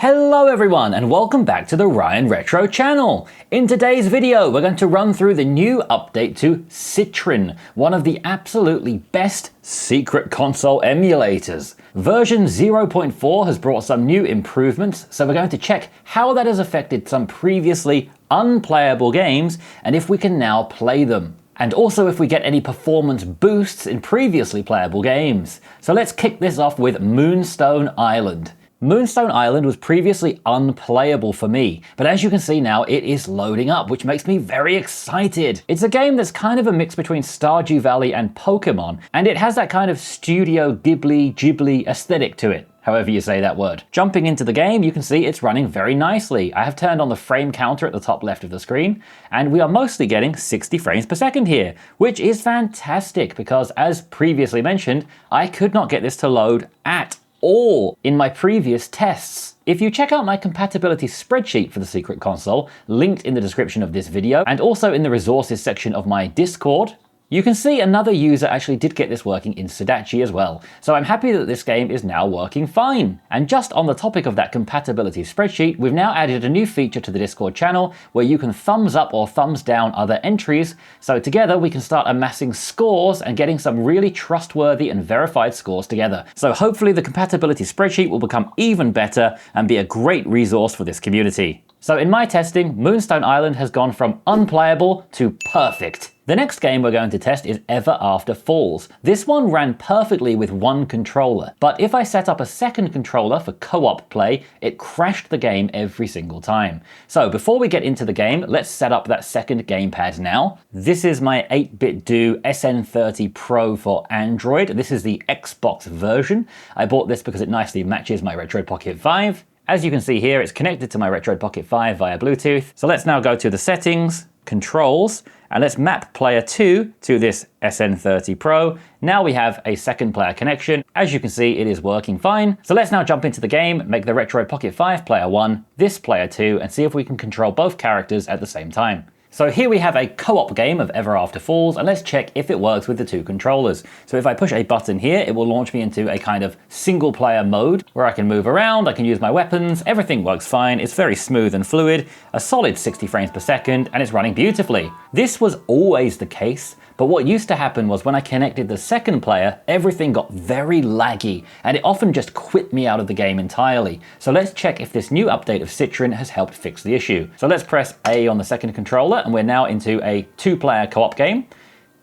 Hello everyone and welcome back to the Ryan Retro channel. In today's video we're going to run through the new update to Citron, one of the absolutely best secret console emulators. Version 0.4 has brought some new improvements, so we're going to check how that has affected some previously unplayable games and if we can now play them. And also if we get any performance boosts in previously playable games. So let's kick this off with Moonstone Island. Moonstone Island was previously unplayable for me, but as you can see now it is loading up, which makes me very excited. It's a game that's kind of a mix between Stardew Valley and Pokemon, and it has that kind of Studio Ghibli aesthetic to it, however you say that word. Jumping into the game, you can see it's running very nicely. I have turned on the frame counter at the top left of the screen, and we are mostly getting 60 frames per second here, which is fantastic because, as previously mentioned, I could not get this to load at all in my previous tests. If you check out my compatibility spreadsheet for the secret console, linked in the description of this video, and also in the resources section of my Discord, you can see another user actually did get this working in Sudachi as well, so I'm happy that this game is now working fine. And just on the topic of that compatibility spreadsheet, we've now added a new feature to the Discord channel where you can thumbs up or thumbs down other entries, so together we can start amassing scores and getting some really trustworthy and verified scores together. So hopefully the compatibility spreadsheet will become even better and be a great resource for this community. So in my testing, Moonstone Island has gone from unplayable to perfect. The next game we're going to test is Everafter Falls. This one ran perfectly with one controller, but if I set up a second controller for co-op play, it crashed the game every single time. So before we get into the game, let's set up that second gamepad now. This is my 8-bit Do SN30 Pro for Android. This is the Xbox version. I bought this because it nicely matches my Retroid Pocket 5. As you can see here, it's connected to my Retroid Pocket 5 via Bluetooth. So let's now go to the settings, controls, and let's map player 2 to this SN30 Pro. Now we have a second player connection. As you can see, it is working fine. So let's now jump into the game, make the Retroid Pocket 5 player 1, this player 2, and see if we can control both characters at the same time. So here we have a co-op game of Everafter Falls, and let's check if it works with the two controllers. So if I push a button here, it will launch me into a kind of single player mode where I can move around, I can use my weapons, everything works fine, it's very smooth and fluid, a solid 60 frames per second, and it's running beautifully. This was always the case, but what used to happen was when I connected the second player, everything got very laggy, and it often just quit me out of the game entirely. So let's check if this new update of Citron has helped fix the issue. So let's press A on the second controller, and we're now into a two-player co-op game.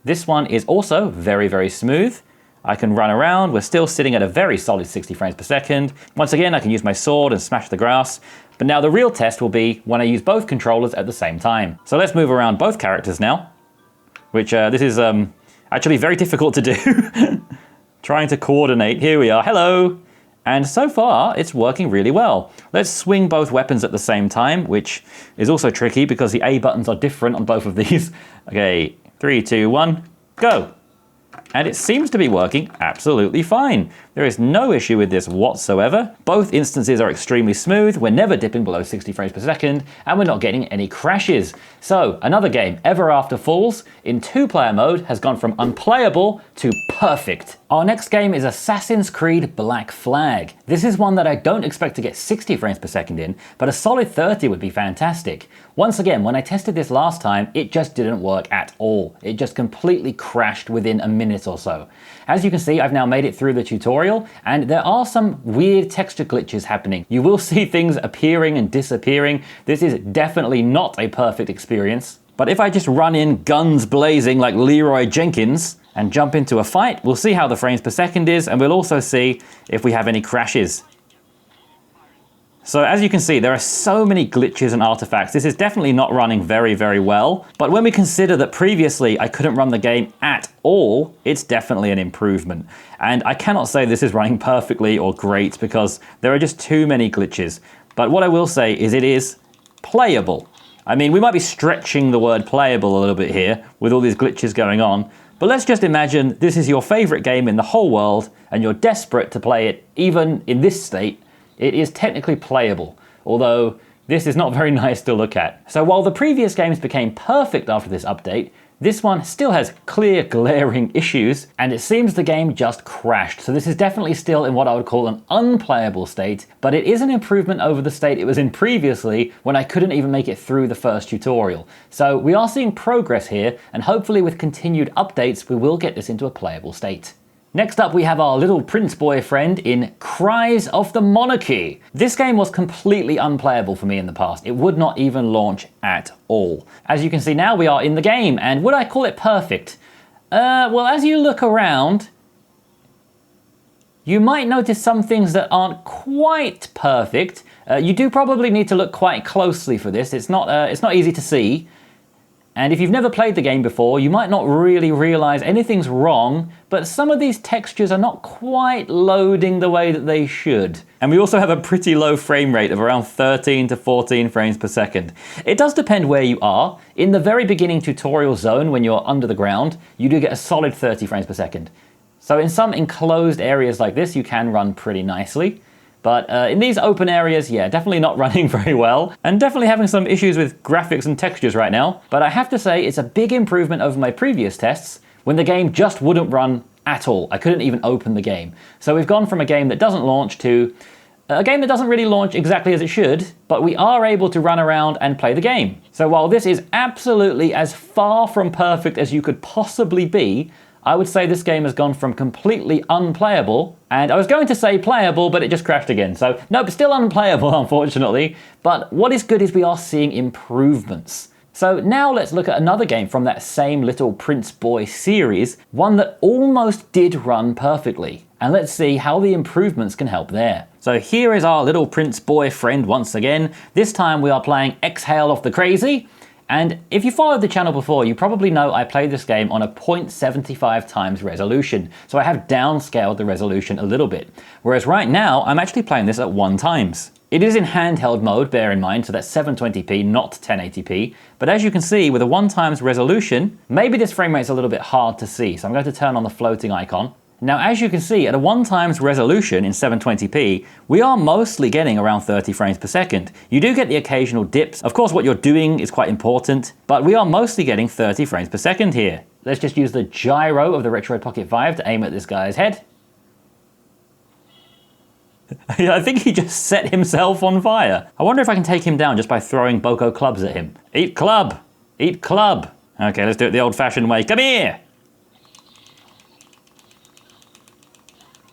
This one is also very, very smooth. I can run around, we're still sitting at a very solid 60 frames per second. Once again, I can use my sword and smash the grass. But now the real test will be when I use both controllers at the same time. So let's move around both characters now, which this is actually very difficult to do. Trying to coordinate, here we are, hello! And so far, it's working really well. Let's swing both weapons at the same time, which is also tricky because the A buttons are different on both of these. Okay, 3, 2, 1, go! And it seems to be working absolutely fine. There is no issue with this whatsoever. Both instances are extremely smooth, we're never dipping below 60 frames per second, and we're not getting any crashes. So, another game, Everafter Falls, in two-player mode, has gone from unplayable to perfect. Our next game is Assassin's Creed Black Flag. This is one that I don't expect to get 60 frames per second in, but a solid 30 would be fantastic. Once again, when I tested this last time, it just didn't work at all. It just completely crashed within a minute or so. As you can see, I've now made it through the tutorial, and there are some weird texture glitches happening. You will see things appearing and disappearing. This is definitely not a perfect experience. But if I just run in guns blazing like Leroy Jenkins and jump into a fight, we'll see how the frames per second is, and we'll also see if we have any crashes. So as you can see, there are so many glitches and artifacts. This is definitely not running very, very well. But when we consider that previously I couldn't run the game at all, it's definitely an improvement. And I cannot say this is running perfectly or great because there are just too many glitches. But what I will say is it is playable. I mean, we might be stretching the word playable a little bit here with all these glitches going on. But let's just imagine this is your favorite game in the whole world and you're desperate to play it even in this state. It is technically playable, although this is not very nice to look at. So while the previous games became perfect after this update, This one still has clear glaring issues, and it seems the game just crashed. So this is definitely still in what I would call an unplayable state, but it is an improvement over the state it was in previously when I couldn't even make it through the first tutorial. So we are seeing progress here, and hopefully with continued updates we will get this into a playable state. Next up we have our little prince boyfriend in Cries of the Monarchy. This game was completely unplayable for me in the past. It would not even launch at all. As you can see now we are in the game, and would I call it perfect? Well, as you look around, you might notice some things that aren't quite perfect. You do probably need to look quite closely for this. It's not easy to see. And if you've never played the game before, you might not really realize anything's wrong, but some of these textures are not quite loading the way that they should. And we also have a pretty low frame rate of around 13 to 14 frames per second. It does depend where you are. In the very beginning tutorial zone, when you're under the ground, you do get a solid 30 frames per second. So in some enclosed areas like this, you can run pretty nicely. But in these open areas, yeah, definitely not running very well, and definitely having some issues with graphics and textures right now. But I have to say, it's a big improvement over my previous tests, when the game just wouldn't run at all. I couldn't even open the game. So we've gone from a game that doesn't launch to a game that doesn't really launch exactly as it should, but we are able to run around and play the game. So while this is absolutely as far from perfect as you could possibly be, I would say this game has gone from completely unplayable, and I was going to say playable, but it just crashed again. So nope, still unplayable, unfortunately. But what is good is we are seeing improvements. So now let's look at another game from that same little Prince Boy series, one that almost did run perfectly. And let's see how the improvements can help there. So here is our little Prince Boy friend once again. This time we are playing Exhale of the Crazy. And if you followed the channel before, you probably know I played this game on a 0.75 times resolution, so I have downscaled the resolution a little bit. Whereas right now, I'm actually playing this at 1 times. It is in handheld mode, bear in mind, so that's 720p, not 1080p. But as you can see, with a 1 times resolution, maybe this frame rate's a little bit hard to see, so I'm going to turn on the floating icon. Now, as you can see, at a 1 times resolution in 720p, we are mostly getting around 30 frames per second. You do get the occasional dips. Of course, what you're doing is quite important, but we are mostly getting 30 frames per second here. Let's just use the gyro of the Retroid Pocket 5 to aim at this guy's head. I think he just set himself on fire. I wonder if I can take him down just by throwing Boko clubs at him. Eat club! Eat club! Okay, let's do it the old-fashioned way. Come here!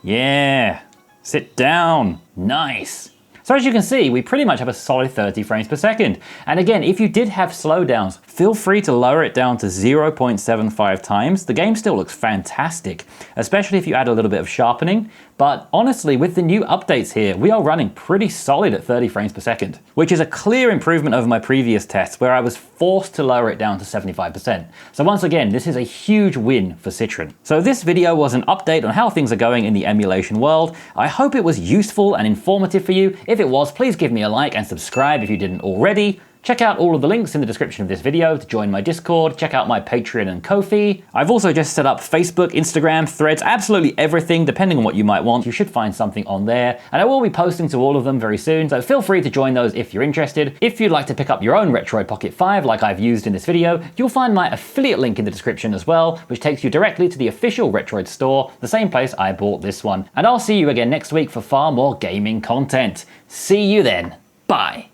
Yeah, sit down. Nice. So as you can see, we pretty much have a solid 30 frames per second. And again, if you did have slowdowns, feel free to lower it down to 0.75 times. The game still looks fantastic, especially if you add a little bit of sharpening. But honestly, with the new updates here, we are running pretty solid at 30 frames per second, which is a clear improvement over my previous tests where I was forced to lower it down to 75%. So once again, this is a huge win for Citron. So this video was an update on how things are going in the emulation world. I hope it was useful and informative for you. If it was, please give me a like and subscribe if you didn't already. Check out all of the links in the description of this video to join my Discord, check out my Patreon and Ko-fi. I've also just set up Facebook, Instagram, Threads, absolutely everything, depending on what you might want. You should find something on there, and I will be posting to all of them very soon, so feel free to join those if you're interested. If you'd like to pick up your own Retroid Pocket 5 like I've used in this video, you'll find my affiliate link in the description as well, which takes you directly to the official Retroid store, the same place I bought this one. And I'll see you again next week for far more gaming content. See you then. Bye.